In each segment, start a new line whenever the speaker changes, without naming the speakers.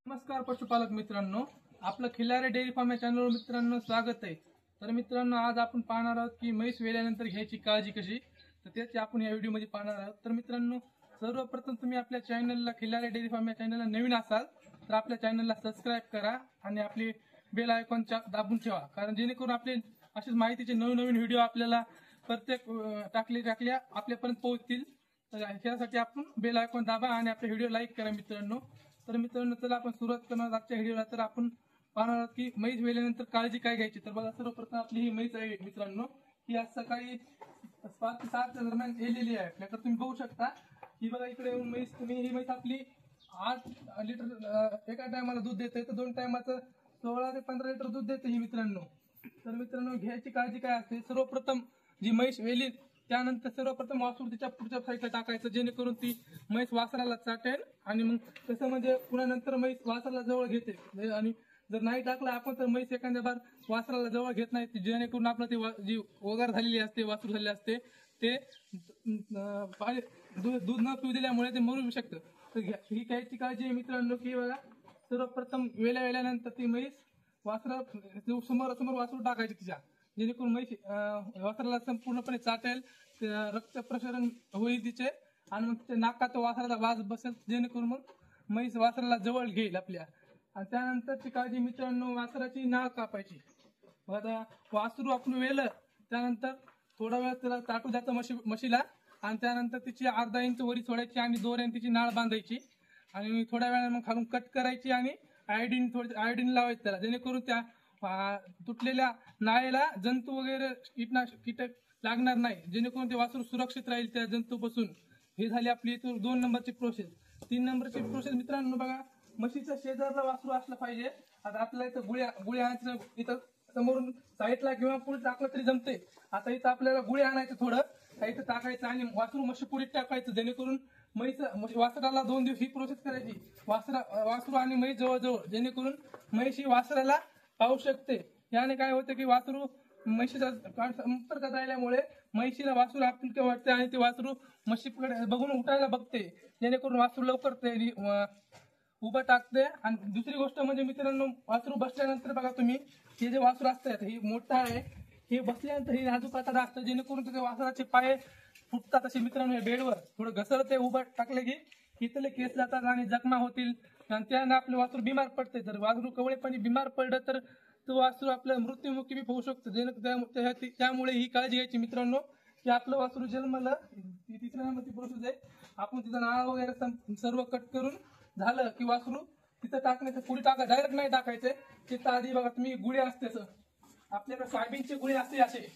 नमस्कार पशुपालक मित्रांनो, आपलं खिल्लारे डेअरी फार्म या चॅनलवर मित्रांनो स्वागत आहे। तर मित्रांनो, आज आपण पाहणार आहोत की म्हैस वेल्यानंतर घ्यायची काळजी कशी, तर त्याची आपण या व्हिडिओमध्ये पाहणार आहोत। तर मित्रांनो, सर्वप्रथम तुम्ही आपल्या चॅनलला खिल्लारे डेअरी फार्म या चॅनलला नवीन असाल तर आपल्या चॅनलला सबस्क्राइब करा आणि आपली बेल आयकॉन दाबून ठेवा, कारण जेणेकरून आपले अशीच माहितीचे नवीन व्हिडिओ आपल्याला प्रत्येक टाकल्या आपल्यापर्यंत पोहोचतील। तर यासाठी आपण बेल आयकॉन दाबा आणि आपले व्हिडिओ लाईक करा मित्रांनो। तर मित्रांनो, चला आपण सुरुवात करणार आजच्या व्हिडिओला। तर आपण पाहणार आहोत की म्हैस वेल्यानंतर काळजी काय घ्यायची। तर बघा, सर्वप्रथम आपली ही म्हैस आहे मित्रांनो, ही आज सकाळी 5 ते 7 दरम्यान येलेली आहे आपल्याकडे। तुम्ही बघू शकता ही बघा, इकडे येऊन म्हैस ही म्हैस आपली 8 लिटर एका टायमाला दूध देते, तर 2 टायमाचं 16 ते 15 लिटर दूध देते ही मित्रांनो। तर मित्रांनो, घ्यायची काळजी काय असते, सर्वप्रथम जी म्हैस वेली त्यानंतर सर्वप्रथम वासरू तिच्या पुढच्या साईडला टाकायचं, जेणेकरून ती म्हैस वासराला चाटेल आणि मग तसं म्हणजे पुन्हा नंतर म्हैस वासराला जवळ घेते। आणि जर नाही टाकलं आपण तर म्हैस एखाद्या बार वासराला जवळ घेत नाही, जेणेकरून आपलं ते जी वगार झालेली असते, वासरू झालेले असते ते दूध न पिऊ दिल्यामुळे ते मरू शकतं। तर ही घ्यायची काळजी आहे मित्रांनो की बघा, सर्वप्रथम वेल्यानंतर ती म्हैस वासरा समोर वासरू टाकायची तिच्या, जेणेकरून म्हैस वासराला संपूर्णपणे चाटेल, रक्त प्रसरण होईल तिचे आणि मग ते नाकात वासराला वास बसेल, जेणेकरून मग म्हैस वासराला जवळ घेईल आपल्या। आणि त्यानंतरची काळजी मित्रांनो, वासराची नाळ कापायची। आता वासरू आपण वेलं त्यानंतर थोडा वेळ त्याला ताटू द्यायचं म्हशीला, आणि त्यानंतर तिची अर्धा इंच वरी सोडायची आणि दोऱ्याने तिची नाळ बांधायची आणि थोड्या वेळाने मग खालून कट करायची आणि आयोडीन लावायचं त्याला, जेणेकरून त्या तुटलेल्या नाळेला जंतू वगैरे कीटक लागणार नाही, जेणेकरून ते वासरू सुरक्षित राहील त्या जंतूपासून। हे झाली आपली 2 नंबरची प्रोसेस। 3 नंबरची प्रोसेस मित्रांनो, बघा, म्हशीच्या शेजारला वासरू असलं पाहिजे। आता आपल्याला इथं गुळी आणायचं, इथं समोरून साईडला किंवा पुढे टाकलं तरी जमते। आता इथं आपल्याला गुळी आणायचं, थोडं इथं टाकायचं आणि वासरू म्हशी पुढे टाकायचं, जेणेकरून वासराला 2 दिवस ही प्रोसेस करायची, वासरू आणि म्हैस जवळ, जेणेकरून म्हैस ही वासराला पाहू शकते। याने काय होतं की वासरू म्हशीचा संपर्कात राहिल्यामुळे म्हशीला वासरू आपुलके वाटते आणि ते वासरू म्हशीकडे बघून उठायला बघते, जेणेकरून वासरू लवकर ते उभं टाकते। आणि दुसरी गोष्ट म्हणजे मित्रांनो, वासरू बसल्यानंतर बघा तुम्ही, हे जे वासरू असतात ही मोठा आहे, हे बसल्यानंतर ही नाजूक आता असतं, जेणेकरून त्याच्या वासराचे पाय फुटतात असे मित्रांनो। या बेडवर थोडं घसरते, उभं टाकले की इथले केस जातात आणि जखमा होतील आणि त्याने आपलं वासरू बिमार पडते। जर वासरू कवळेपणी बिमार पडलं तर तो वासरू आपल्या मृत्युमुखी बी होऊ शकतो। त्यामुळे ही काळजी घ्यायची मित्रांनो की आपलं वासरू जन्मलं, 3ऱ्या नंबरची प्रोसेस आहे, आपण तिथं नाळ वगैरे सर्व कट करून झालं की वासरू तिथं टाकण्याचं, पुढे डायरेक्ट नाही टाकायचंय। तिथं आधी बघा तुम्ही गुळी असते, आपल्याकडे सोयाबीनची गुळी असते, असे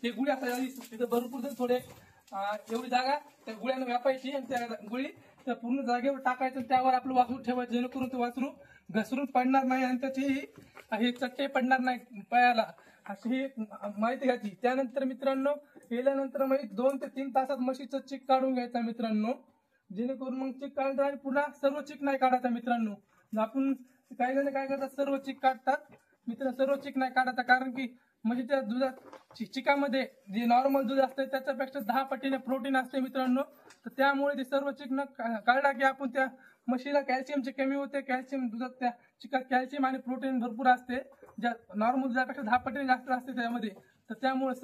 ते गुळी असतात तिथं भरपूर जण थोडे एवढी जागा त्या गुळ्यानं व्यापायची आणि त्या गुळी त्या पूर्ण जागेवर टाकायचं, त्यावर आपलं वासरू ठेवायचं, जेणेकरून ते वासरू घसरून पडणार नाही आणि त्याची चट्टे पडणार नाही पायाला, अशी ही माहिती घ्यायची। त्यानंतर मित्रांनो, गेल्यानंतर मग 2 ते 3 तासात म्हशीचं चिक काढून घ्यायचा मित्रांनो, जेणेकरून मग चिक काढता आणि पुन्हा सर्व चिक नाही काढायचा मित्रांनो। आपण काही जण काय करतात, सर्व चिक काढतात मित्र, सर्व चिक नाही काढायचा, कारण की म्हशीच्या दुधात चिकामध्ये जे नॉर्मल दूध असते त्याच्यापेक्षा 10 पटीने प्रोटीन असते मित्रांनो। तर त्यामुळे ते सर्व चिक न काढला की आपण त्या म्हशीला कॅल्शियमची कमी होते। कॅल्शियम दुधात, त्या चिकात कॅल्शियम आणि प्रोटीन भरपूर असते, ज्या नॉर्मल दुधापेक्षा 10 पटीने जास्त असते त्यामध्ये। तर त्यामुळे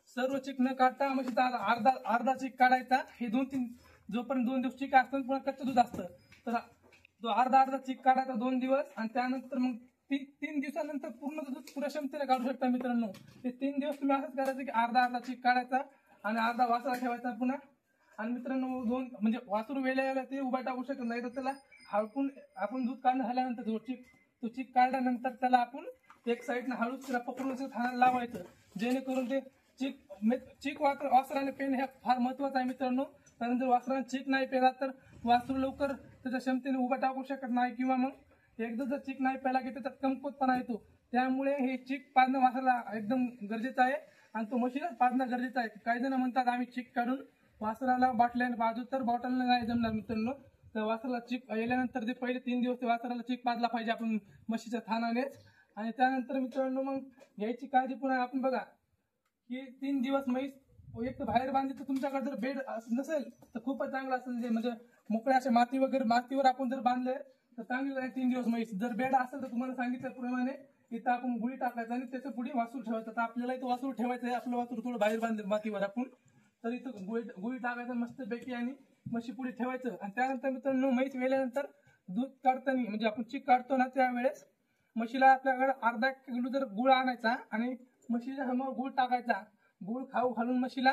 सर्व चिक न काढता म्हशीचा अर्धा चिक काढायचा। हे 2-3 जोपर्यंत 2 दिवस चिक असतं पुन्हा कच्चं दूध असतं, तर तो अर्धा चिक काढायचा 2 दिवस, आणि त्यानंतर मग 3 दिवसानंतर पूर्ण दूध पुऱ्या क्षमतेने काढू शकता मित्रांनो। ते 3 दिवस तुम्ही असंच करायचं की अर्धा चिक काढायचा आणि अर्धा वासरा ठेवायचा पुन्हा। आणि मित्रांनो, म्हणजे वासरू वेल्याला ते उभा टाकू शकत नाही, तर त्याला हळपून आपण दूध काढणं झाल्यानंतर तो चिक काढल्यानंतर त्याला आपण एक साईडनं हळूच त्याला पकडून थानाला लावायचं, जेणेकरून ते चिक वासराने पेन हे फार महत्वाचं आहे मित्रांनो। कारण जर वासराने चिक नाही पेला तर वासरू लवकर त्याच्या क्षमतेने उभा टाकू शकत नाही, किंवा मग एकदा जर चिक नाही पेला की त्याच्यात कमकुवतपणा येतो। त्यामुळे हे चिक पाजणं वासराला एकदम गरजेचं आहे आणि तो म्हशीलाच पाजणं गरजेचं आहे। काही जण म्हणतात आम्ही चिक काढून वासराला बाटल्याने पाजू, तर बॉटलने नाही जमणार मित्रांनो। तर वासराला चिक येल्यानंतर ते पहिले 3 दिवस ते वासराला चिक पाजला पाहिजे आपण म्हशीच्या थानानेच। आणि त्यानंतर मित्रांनो, मग घ्यायची काळजी पुन्हा आपण बघा की 3 दिवस म्हैस एक तर बाहेर बांधली, तर तुमच्याकडे जर बेड नसेल तर खूपच चांगलं असेल, म्हणजे मोकळ्या अशा मातीवर आपण जर बांधले तर चांगली राहील 3 दिवस म्हैस. जर बेड असेल तर तुम्हाला सांगितल्याप्रमाणे इथं आपण गुळी टाकायचं आणि त्याच्या पुढे वासरू ठेवायचं. तर आपल्याला इथं वासरू ठेवायचं आहे, आपलं वासरू थोडं बाहेर बांधेल मातीवर आपण, तर इथं गुळी टाकायचं मस्तपैकी आणि म्हशी पुढे ठेवायचं. आणि त्यानंतर मित्रांनो म्हैस वेल्यानंतर दूध काढताना म्हणजे आपण चीक काढतो ना त्यावेळेस म्हशीला आपल्याकडे अर्धा किलो जर गुळ आणायचा आणि म्हशीच्या समोर गुळ टाकायचा. गुळ खाऊ घालून म्हशीला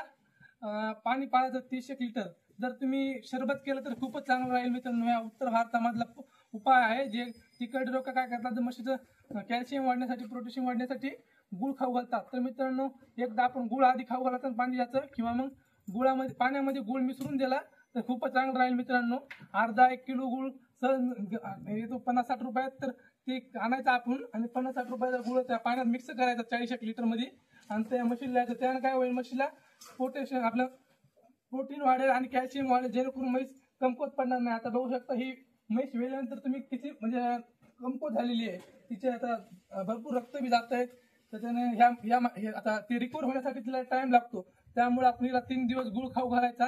पाणी पाळायचं 30 लिटर. जर तुम्ही शरबत केलं तर खूपच चांगलं राहील मित्रांनो. या उत्तर भारतामधला उपाय आहे. जे तिकडे लोक काय करतात, तर म्हशीचं कॅल्शियम वाढण्यासाठी प्रोटीन वाढण्यासाठी गुळ खाऊ घालतात. तर मित्रांनो एकदा आपण गुळ आधी खाऊ घालायचं पाणी द्यायचं किंवा मग पाण्यामध्ये गुळ मिसळून दिला तर खूपच चांगलं राहील मित्रांनो. अर्धा 1 किलो गुळ सहज येतो 50-60 रुपयात. तर ते आणायचं आपण आणि 50-60 रुपयाचा गुळ त्या पाण्यात मिक्स करायचा 40 लिटर मध्ये आणि त्या म्हशीला द्यायचं. त्यानं काय होईल, म्हशीला पोटॅशियम आपलं प्रोटीन वाढेल आणि कॅल्शियम वाढेल, जेणेकरून म्हैस कमकुवत पडणार नाही. आता बघू शकता ही म्हैस वेल्यानंतर तुम्ही किती म्हणजे कमकुवत झालेली आहे. तिचे आता भरपूर रक्त बी जात आहे. त्याच्याने आता ती रिकवर होण्यासाठी तिला टाइम लागतो. त्यामुळे आपण हिला 3 दिवस गुळ खाऊ घालायचा.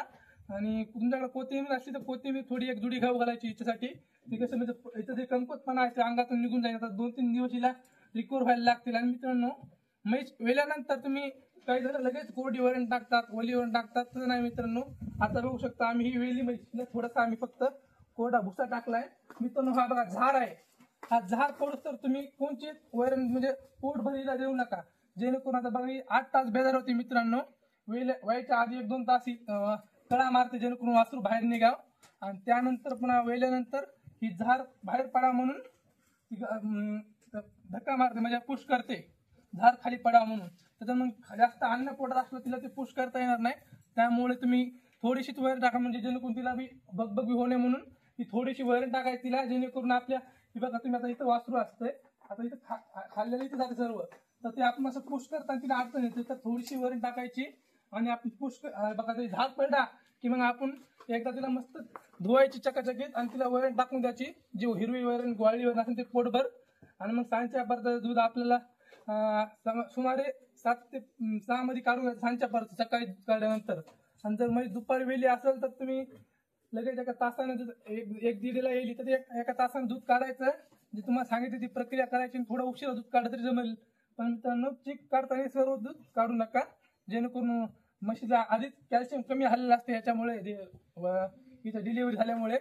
आणि तुमच्याकडे कोथिंबीर असली तर कोथिंबीर थोडी 1 जुडी खाऊ घालायची हिच्यासाठी. ती कसं म्हणजे इथं जे कमकुवतपणा आहे ते अंगातून निघून जाईल. आता 2-3 दिवस हिला रिकवर व्हायला लागतील. आणि मित्रांनो म्हैस वेल्यानंतर तुम्ही काही जण लगेच कोरडी वरण टाकतात, ओली वरण टाकतात, तसं नाही मित्रांनो. आता बघू शकता आम्ही ही वेली म्हैस थोडासा आम्ही फक्त कोरडा भुसा टाकलाय मित्रांनो. हा बघा झाड आहे, हा झाड पडूस तर तुम्ही कोणची वरण म्हणजे पोट भरीला देऊ नका, जेणेकरून आता बघा ही 8 तास बेजार होती मित्रांनो. व्हायच्या आधी 1-2 तास ही कळा मारते, जेणेकरून वासरू बाहेर निघाव. आणि त्यानंतर पुन्हा वेल्यानंतर ही झाड बाहेर पडा म्हणून धक्का मारते म्हणजे पुश करते, झाड खाली पडा म्हणून. त्याचं मग जास्त अन्न पोटात असलं तिला ते पुश करता येणार नाही. त्यामुळे तुम्ही थोडीशीच वैरण टाका, म्हणजे जेणेकरून तिला बी बगबगी होणे म्हणून ती थोडीशी वैरण टाकायची तिला, जेणेकरून आपल्या बघा तुम्ही आता इथं वासरू असतंय, आता इथं खाल्लेलं इथं जाते सर्व, तर ते आपण असं पुश करताना तिला अडचण येते. तर थोडीशी वैरण टाकायची आणि आपण पुश बघा ते झाड पडला की मग आपण एकदा तिला मस्त धुवायची चकाचकीत आणि तिला वैरण टाकून द्यायची. जी हिरवी वैरण ग्वाळी वैरण असेल ते पोटभर. आणि मग सांजच्या परत दूध आपल्याला सुमारे 7 ते 6 मध्ये काढून घ्यायचं सांजच्या परत सकाळी काढल्यानंतर. आणि जर म्हणजे दुपारी वेली असेल तर तुम्ही लगेच एका तासाने एक दीडला येईल तर एका तासाने दूध काढायचं. जे तुम्हाला सांगितली ती प्रक्रिया करायची. थोडं उशिरा दूध काढलं तरी जमेल, पण मित्रांनो चीक काढताना सर्व दूध काढू नका, जेणेकरून म्हशीचा आधीच कॅल्शियम कमी झालेलं असते याच्यामुळे इथं डिलिव्हरी झाल्यामुळे.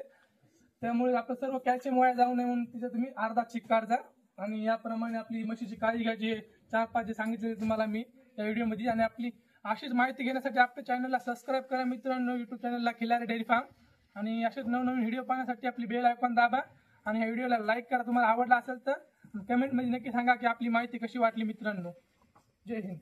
त्यामुळे आपलं सर्व कॅल्शियम वाया जाऊ नये म्हणून तिथं तुम्ही अर्धा चीक काढजा. आणि याप्रमाणे आपली म्हशीची काळजी घ्यायची 4-5 जे सांगितले तुम्हाला मी या व्हिडिओमध्ये. आणि आपली अशीच माहिती घेण्यासाठी आपल्या चॅनलला सबस्क्राईब करा मित्रांनो, युट्यूब चॅनलला खिलारी डेअरी फार्म. आणि असेच नवनवीन व्हिडिओ पाहण्यासाठी आपली बेल आयकॉन दाबा आणि या व्हिडिओला लाईक करा. तुम्हाला आवडला असेल तर कमेंटमध्ये नक्की सांगा की आपली माहिती कशी वाटली मित्रांनो. जय हिंद.